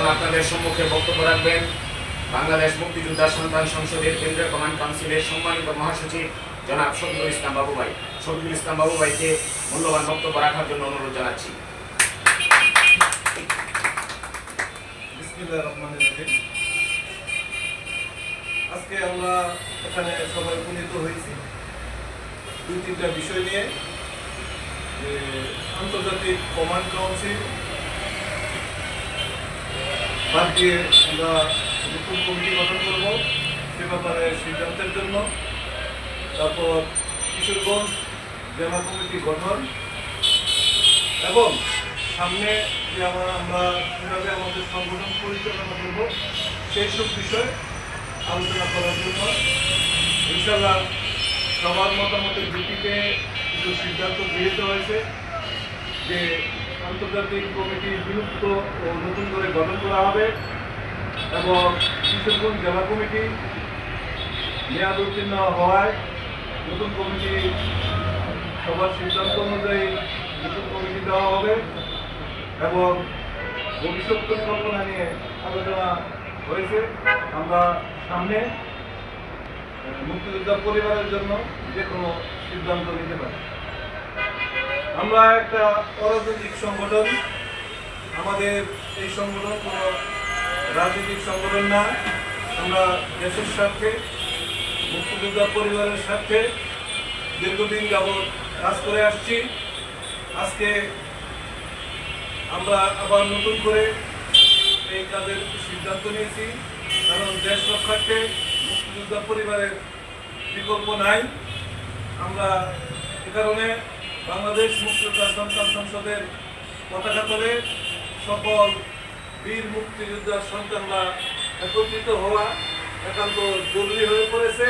এখন আপনাদের সম্মুখে বক্তব্য রাখবেন বাংলাদেশ মুক্তিযোদ্ধা সন্তান সংসদের কেন্দ্রীয় কমান্ড কাউন্সিলের সম্মানিত মহাসচিব জনাব শফিকুল ইসলাম বাবু ভাই। শফিকুল ইসলাম বাবু ভাইকে মূল্যবান বক্তব্য রাখার জন্য অনুরোধ জানাচ্ছি। বিসমিল্লাহির রহমানির রহিম। আজকে আমরা এখানে সবাই উপনীত হয়েছি দুই তিনটা বিষয় নিয়ে। আন্তর্জাতিক কমান্ড কাউন্সিল বাদ দিয়ে আমরা নতুন কমিটি গঠন করব সে ব্যাপারে সিদ্ধান্তের জন্য। তারপর কিশোরগঞ্জ জেলা কমিটি গঠন এবং সামনে যে আমরা কীভাবে আমাদের সংগঠন পরিচালনা করব সেই সব বিষয় আলোচনা করার জন্য ইনশাআল্লাহ সবার মতামতের ভিত্তিতে কিছু সিদ্ধান্ত গৃহীত হয়েছে যে আন্তর্জাতিক কমিটি বিলুপ্ত ও নতুন করে গঠন করা হবে এবং কিশোরগঞ্জ জেলা কমিটি মেয়াদ উত্তীর্ণ হওয়ায় নতুন কমিটি সবার সিদ্ধান্ত অনুযায়ী নতুন কমিটি দেওয়া হবে এবং ভবিষ্যৎ পরিকল্পনা নিয়ে আলোচনা হয়েছে। আমরা সামনে মুক্তিযোদ্ধা পরিবারের জন্য যে কোনো সিদ্ধান্ত নিতে পারি। আমরা একটা অরাজনৈতিক সংগঠন, আমাদের এই সংগঠন কোনো রাজনৈতিক সংগঠন না। আমরা দেশের স্বার্থে মুক্তিযোদ্ধা পরিবারের স্বার্থে দীর্ঘদিন যাবৎ কাজ করে আসছি। আজকে আমরা আবার নতুন করে এই কাজের সিদ্ধান্ত নিয়েছি, কারণ দেশ রক্ষার্থে মুক্তিযোদ্ধা পরিবারের বিকল্প নাই। আমরা এ কারণে বাংলাদেশ মুক্তিযোদ্ধা সন্তান সংসদের পতাকা তলে সকল বীর মুক্তিযোদ্ধা সন্তানরা একত্রিত হওয়া একান্ত জরুরি হয়ে পড়েছে।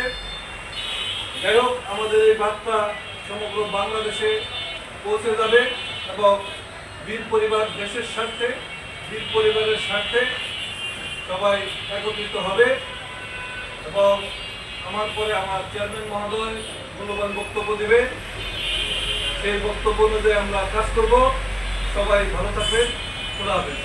যাই হোক, আমাদের এই বার্তা সমগ্র বাংলাদেশে পৌঁছে যাবে এবং বীর পরিবার দেশের স্বার্থে, বীর পরিবারের স্বার্থে সবাই একত্রিত হবে এবং আমার পরে আমার চেয়ারম্যান মহোদয় মূল্যবান বক্তব্য দেবে। সেই বক্তব্য অনুযায়ী আমরা কাজ করব। সবাই ভালো থাকবেন। খোদা হাফেজ।